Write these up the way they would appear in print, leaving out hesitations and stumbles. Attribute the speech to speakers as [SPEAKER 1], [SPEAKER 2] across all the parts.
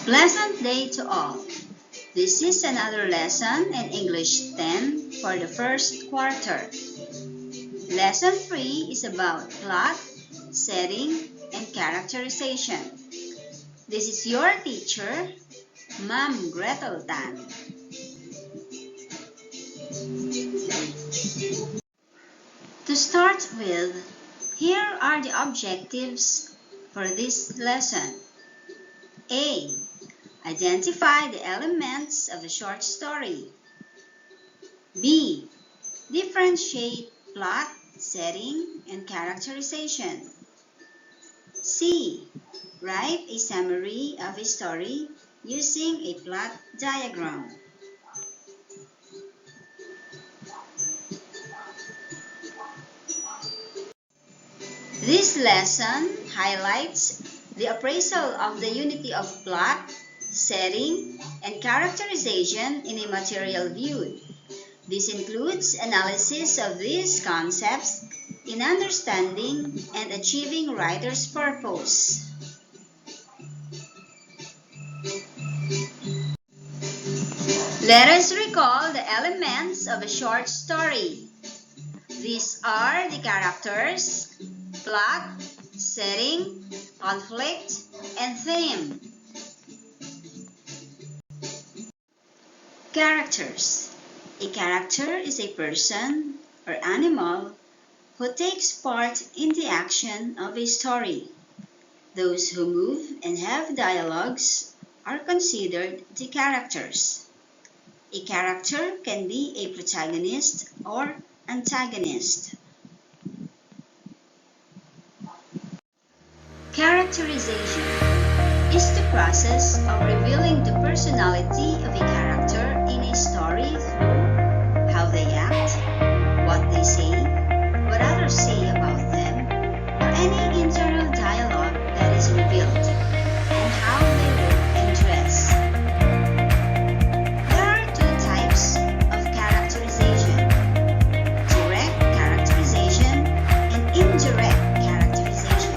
[SPEAKER 1] Pleasant day to all. This is another lesson in English 10 for the first quarter. Lesson 3 is about plot, setting, and characterization. This is your teacher, Ma'am Grethel Tan. To start with, here are the objectives for this lesson. A. Identify the elements of a short story. B. Differentiate plot, setting, and characterization. C. Write a summary of a story using a plot diagram. This lesson highlights the appraisal of the unity of plot, setting, and characterization in a material viewed. This includes analysis of these concepts in understanding and achieving writer's purpose. Let us recall the elements of a short story. These are the characters, plot, setting, conflict, and theme. Characters. A character is a person or animal who takes part in the action of a story. Those who move and have dialogues are considered the characters. A character can be a protagonist or antagonist. Characterization is the process of revealing the personality of a character in a story through how they act, what they say, what others say about them, or any internal dialogue that is revealed, and how they look and dress. There are two types of characterization: direct characterization and indirect characterization.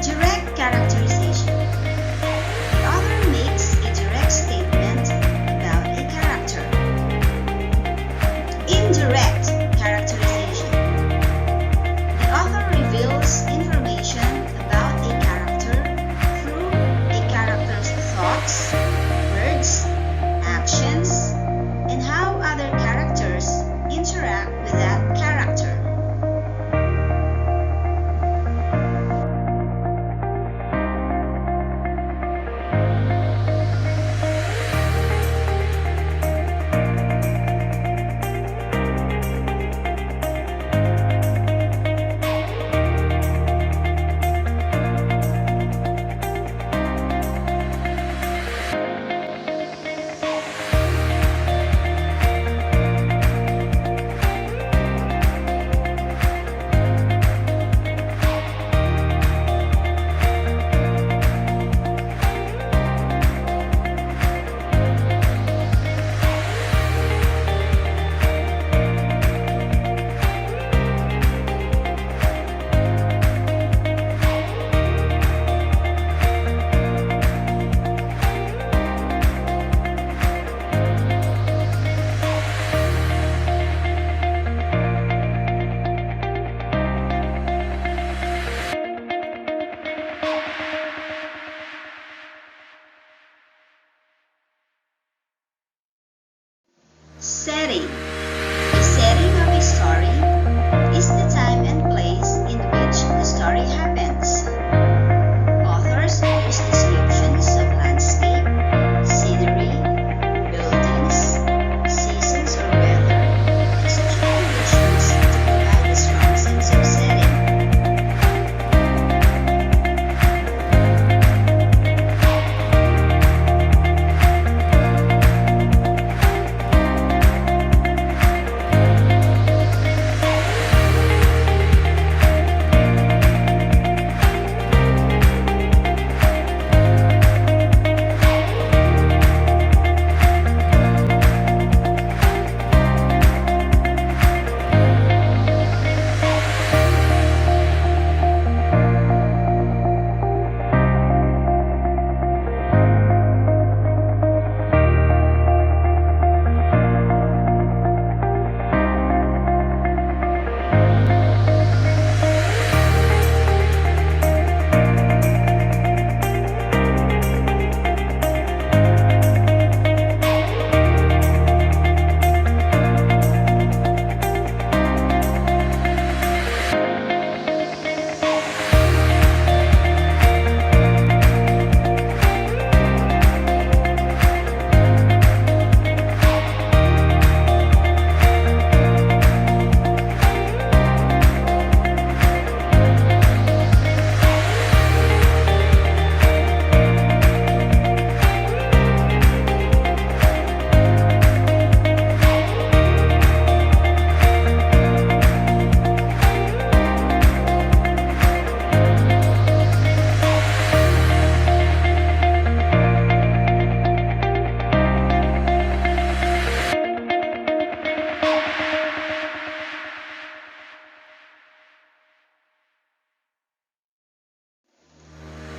[SPEAKER 1] Direct characterization. The author makes a direct statement about a character.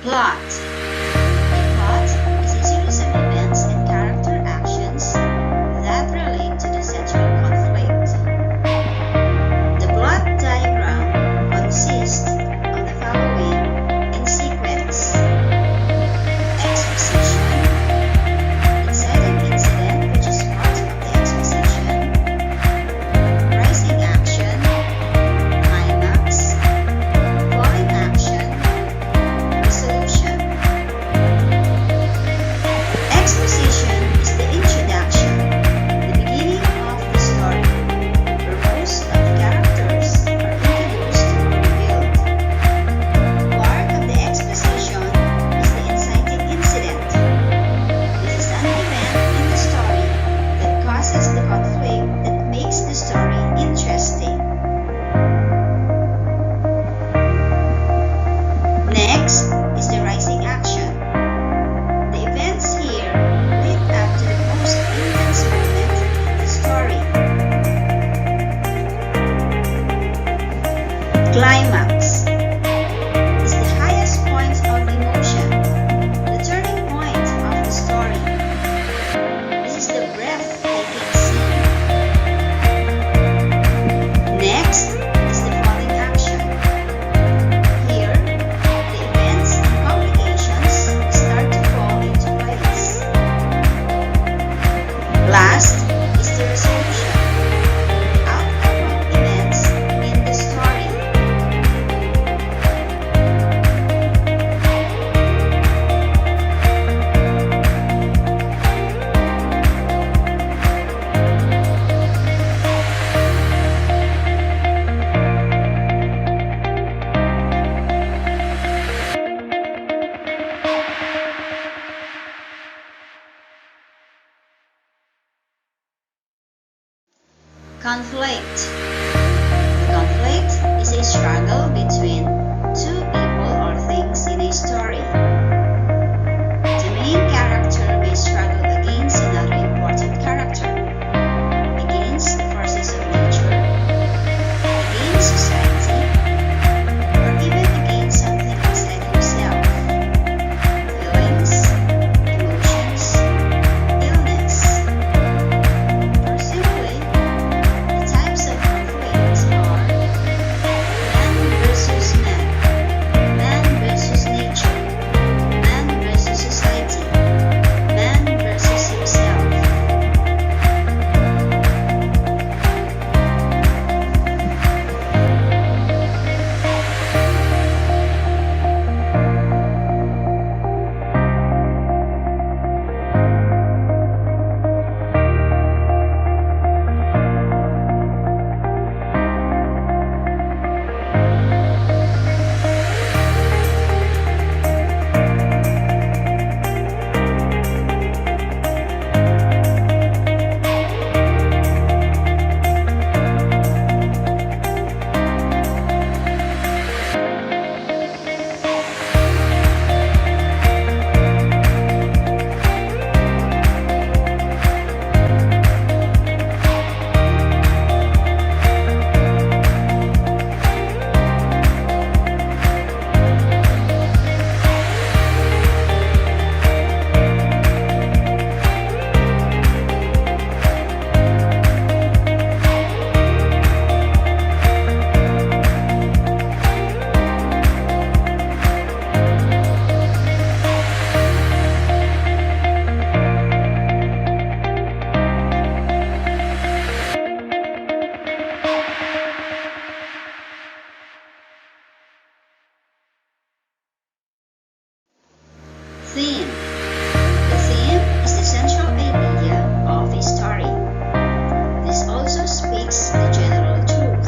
[SPEAKER 1] Plot. A plot is a series of events and character actions that relate to the central conflict. The plot diagram consists of the following in sequence: exposition, inciting incident which is part of the exposition, rising action, climax, falling action, resolution. Exposition is the introduction, the beginning of the story, where most of the characters are introduced or revealed. Part of the exposition is the inciting incident. This is an event in the story that causes the conflict that makes the story interesting. Next is the rising action. The events here lead up to the most intense moment in the story. Climax is the highest point of emotion, the turning point of the story. This is the breathtaking scene. Next is the falling action. Here, the events and complications start to fall into place. Last is the resolution, the outcome of events in the story. Conflict. The conflict is a struggle between two people or things in a story. The main character may struggle against another important character, against the forces of nature, against society, or even against something outside himself. Feelings, emotions, illness, or simply the types of conflicts are man versus man, man versus nature, man versus society, man versus himself. Theme. The theme is the central idea of a story. This also speaks the general truth.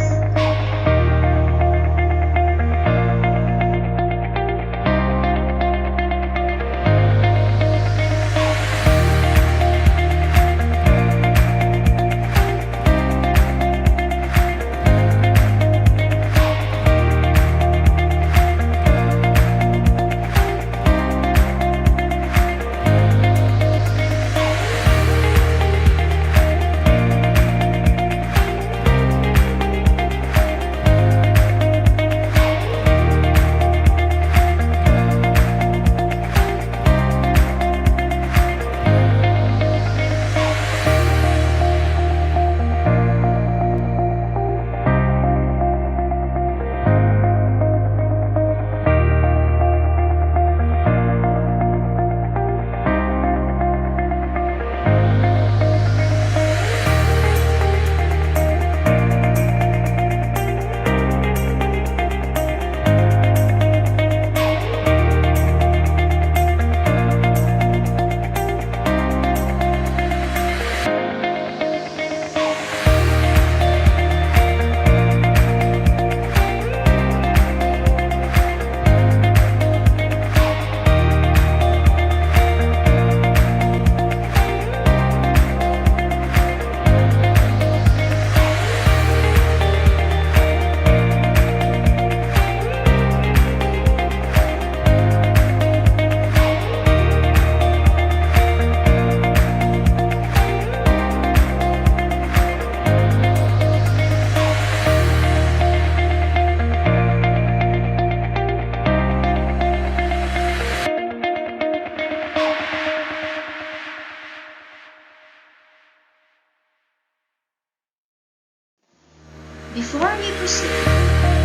[SPEAKER 1] proceed,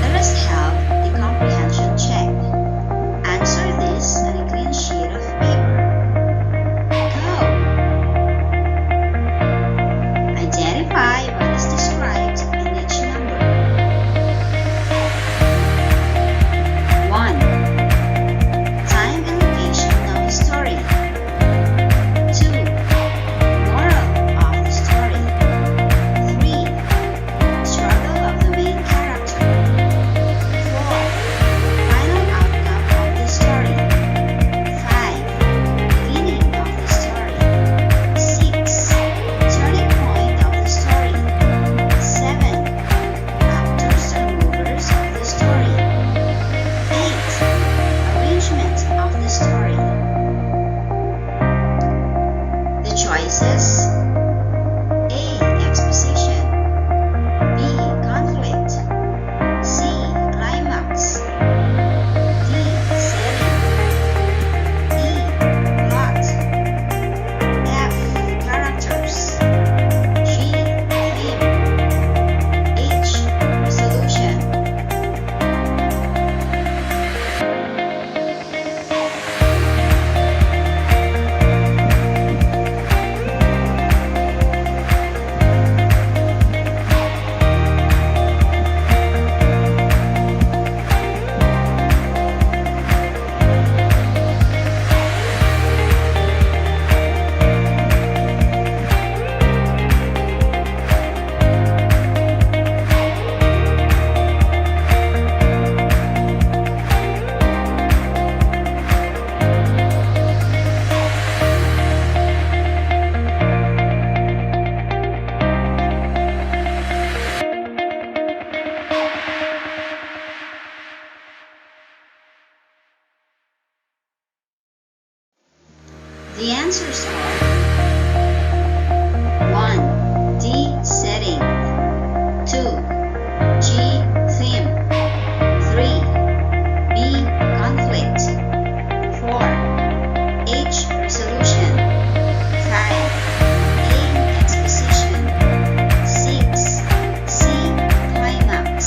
[SPEAKER 1] let us have the comprehension check. Answer this on a clean sheet of paper. Go! Identify what is described in each number. 1. Time and location of the story. 2. Moral of the story. 3. Struggle of the main character. 4. Final outcome of the story. 5. Beginning of the story. 6. Turning point of the story. 7. Actors and movers of the story. 8. Arrangement of the story. The choices: A. Exposition. B. Conflict. C. Climax. D. Setting. E. Plot. F. Characters. G. Theme. H. Resolution. The answers are 1. D. Setting. 2. G. Theme. 3. B. Conflict. 4. H. Resolution. 5. A. Exposition. 6. C. Climax.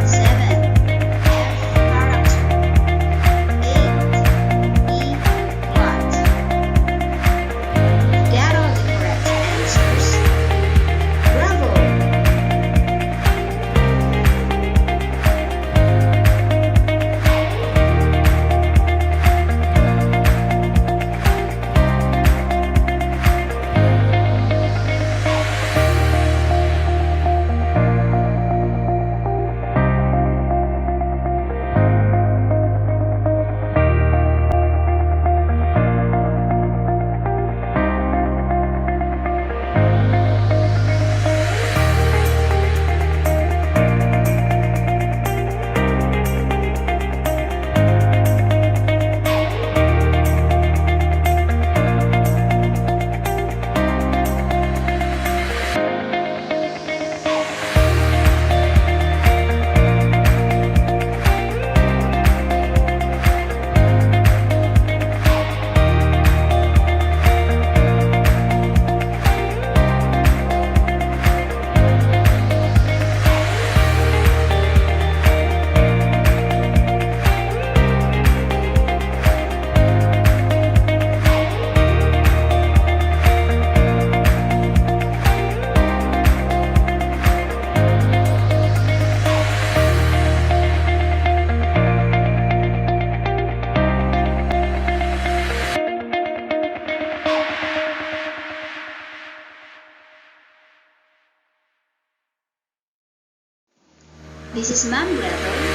[SPEAKER 1] 7. F. Character. 8. E. Plot. Get all the correct answers. Bravo! This is Ma'am Grethel